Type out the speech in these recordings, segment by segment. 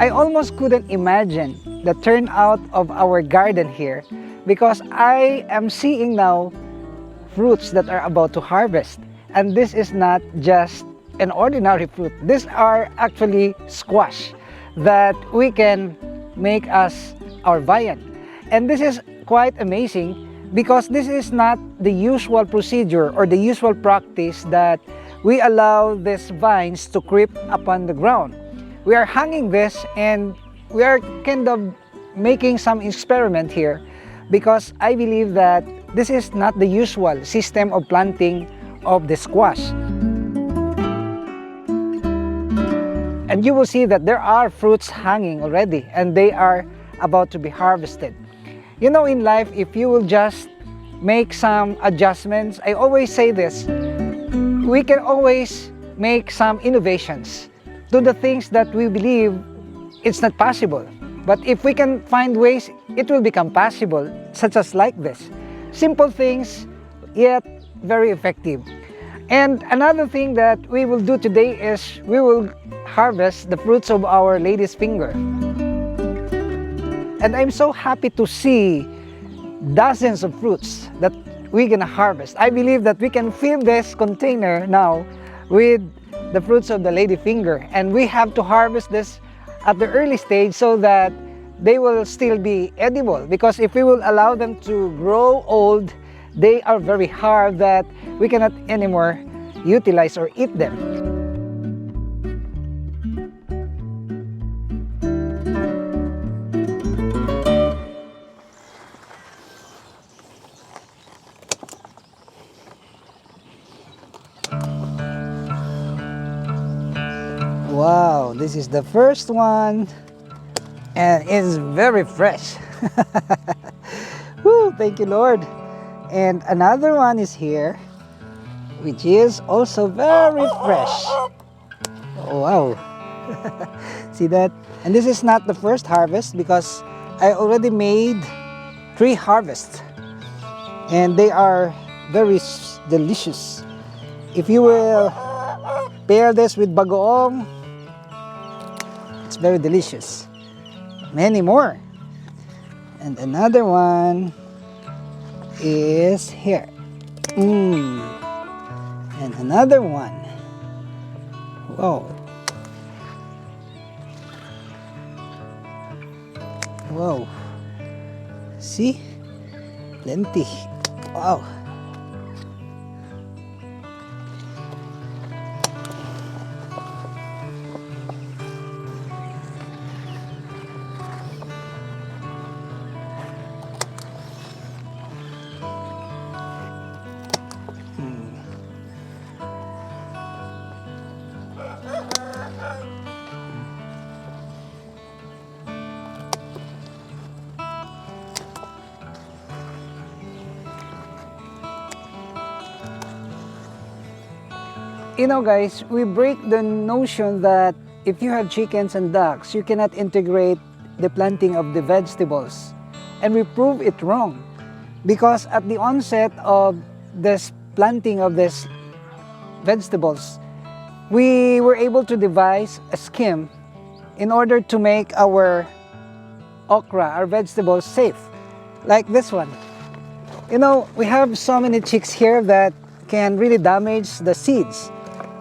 I almost couldn't imagine the turnout of our garden here because I am seeing now fruits that are about to harvest. And this is not just an ordinary fruit. These are actually squash that we can make as our viand. And this is quite amazing because this is not the usual procedure or the usual practice that we allow these vines to creep upon the ground. We are hanging this and we are kind of making some experiment here because I believe that this is not the usual system of planting of the squash. And you will see that there are fruits hanging already and they are about to be harvested. You know, in life, if you will just make some adjustments, I always say this, we can always make some innovations to the things that we believe it's not possible. But if we can find ways, it will become possible, such as like this. Simple things, yet very effective. And another thing that we will do today is we will harvest the fruits of our lady's finger. And I'm so happy to see dozens of fruits that we're gonna harvest. I believe that we can fill this container now with the fruits of the lady finger. And we have to harvest this at the early stage so that they will still be edible. Because if we will allow them to grow old, they are very hard that we cannot anymore utilize or eat them. Wow, this is the first one and it's very fresh. Woo, thank you, Lord. And another one is here, which is also very fresh. Oh, wow. See that? And this is not the first harvest because I already made 3 harvests and they are very delicious. If you will pair this with bagoong, it's very delicious. Many more. And another one is here. And another one. Whoa. Whoa. See? Plenty. Wow. You know, guys, we break the notion that if you have chickens and ducks, you cannot integrate the planting of the vegetables. And we prove it wrong. Because at the onset of this planting of these vegetables, we were able to devise a scheme in order to make our okra, our vegetables, safe. Like this one. You know, we have so many chicks here that can really damage the seeds.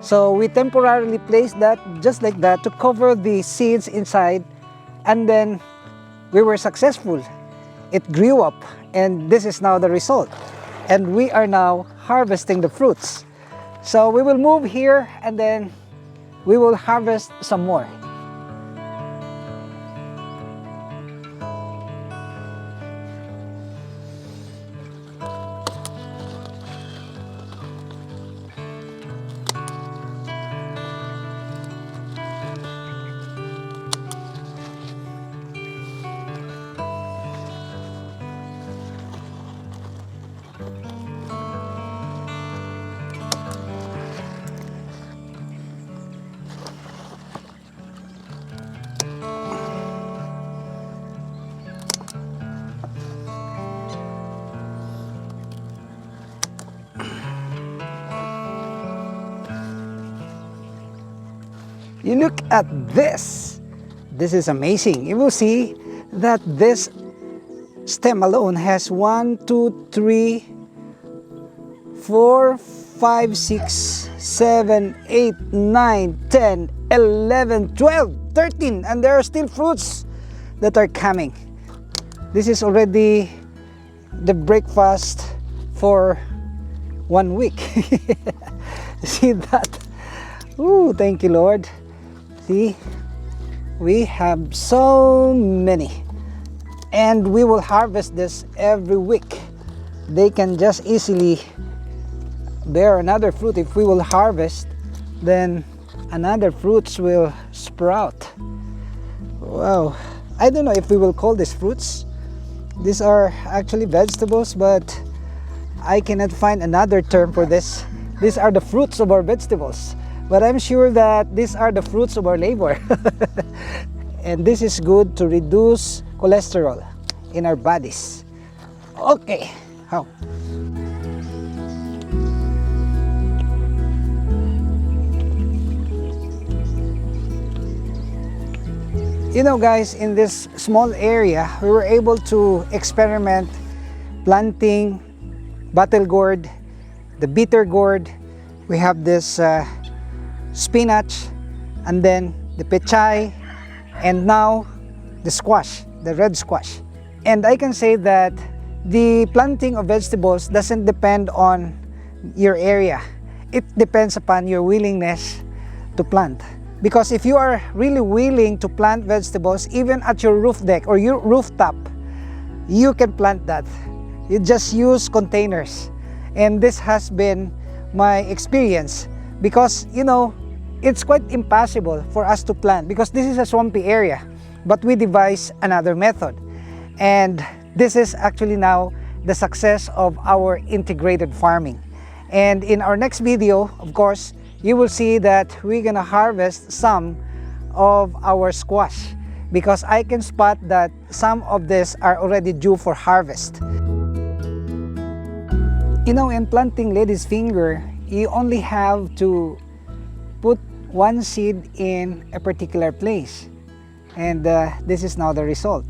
So we temporarily placed that just like that to cover the seeds inside, and then we were successful. It grew up and this is now the result. And we are now harvesting the fruits. So we will move here and then we will harvest some more. You look at this. This is amazing. You will see that this stem alone has 1, 2, 3, 4, 5, 6, 7, 8, 9, 10, 11, 12, 13, and there are still fruits that are coming. This is already the breakfast for 1 week. See that? Ooh, thank you, Lord. See, we have so many, and we will harvest this every week. They can just easily bear another fruit. If we will harvest, then another fruits will sprout. Wow, I don't know if we will call these fruits. These are actually vegetables, but I cannot find another term for this. These are the fruits of our vegetables, but I'm sure that these are the fruits of our labor. And this is good to reduce cholesterol in our bodies. Okay, how? You know, guys, in this small area, we were able to experiment planting bottle gourd, the bitter gourd. We have this spinach, and then the pechay, and now the squash, the red squash. And I can say that the planting of vegetables doesn't depend on your area. It depends upon your willingness to plant. Because if you are really willing to plant vegetables, even at your roof deck or your rooftop, you can plant that. You just use containers. And this has been my experience, because, you know, it's quite impossible for us to plant because this is a swampy area. But we devised another method. And this is actually now the success of our integrated farming. And in our next video, of course, you will see that we're gonna harvest some of our squash, because I can spot that some of this are already due for harvest. You know, in planting lady's finger, you only have to put one seed in a particular place. And this is now the result.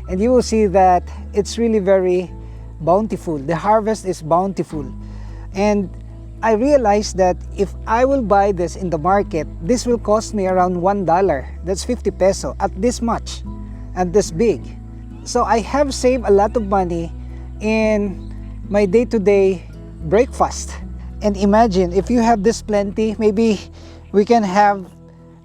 And you will see that it's really very bountiful. The harvest is bountiful. And I realized that if I will buy this in the market, this will cost me around $1. That's 50 peso at this much and this big. So I have saved a lot of money in my day-to-day breakfast. And imagine if you have this plenty, maybe we can have,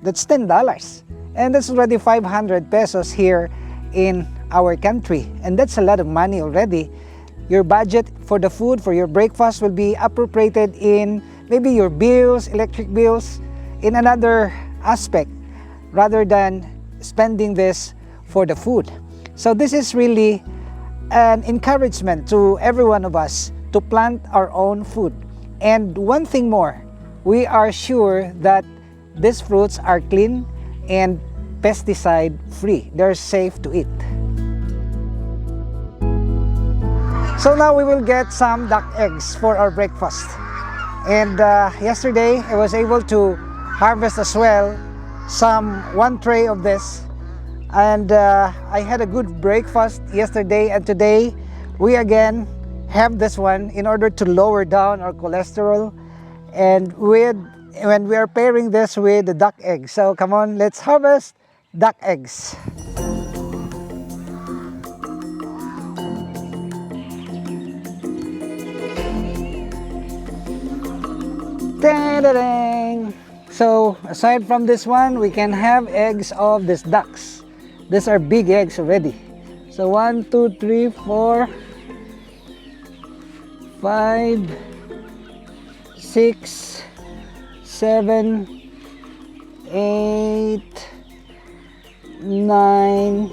that's $10. And that's already 500 pesos here in our country. And that's a lot of money already. Your budget for the food, for your breakfast will be appropriated in maybe your bills, electric bills, in another aspect, rather than spending this for the food. So this is really an encouragement to every one of us to plant our own food. And one thing more, we are sure that these fruits are clean and pesticide free. They're safe to eat. So now we will get some duck eggs for our breakfast. And yesterday I was able to harvest as well one tray of this. And I had a good breakfast yesterday, and today we again have this one in order to lower down our cholesterol, and when we are pairing this with the duck eggs. So come on, let's harvest duck eggs. Ta-da-dang! So aside from this one, we can have eggs of these ducks. These are big eggs already. So 1, 2, 3, 4, 5, 6, 7, 8, 9,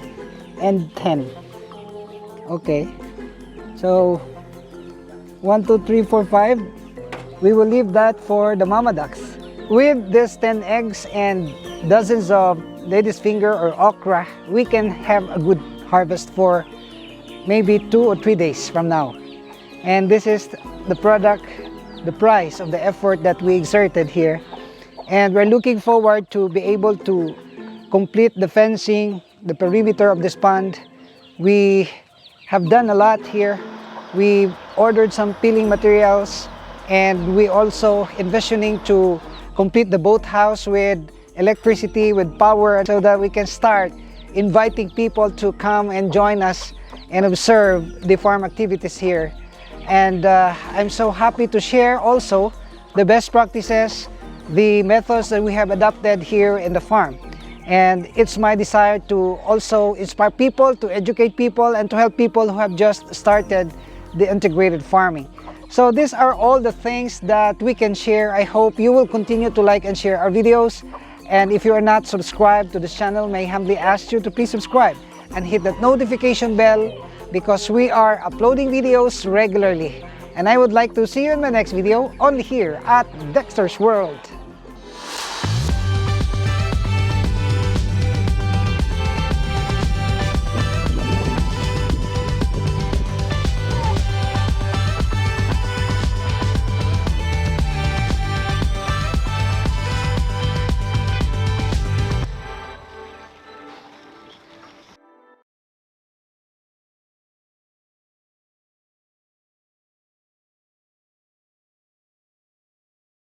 and 10. Okay. So 1, 2, 3, 4, 5. We will leave that for the mama ducks. With this 10 eggs and dozens of lady's finger or okra, we can have a good harvest for maybe 2 or 3 days from now. And this is the product, the price of the effort that we exerted here. And we're looking forward to be able to complete the fencing, the perimeter of this pond. We have done a lot here. We ordered some peeling materials, and we also envisioning to complete the boathouse with electricity, with power, so that we can start inviting people to come and join us and observe the farm activities here. And I'm so happy to share also the best practices, the methods that we have adopted here in the farm. And it's my desire to also inspire people, to educate people, and to help people who have just started the integrated farming. So these are all the things that we can share. I hope you will continue to like and share our videos. And if you are not subscribed to this channel, may I humbly ask you to please subscribe and hit that notification bell, because we are uploading videos regularly. And I would like to see you in my next video, only here at Dexter's World.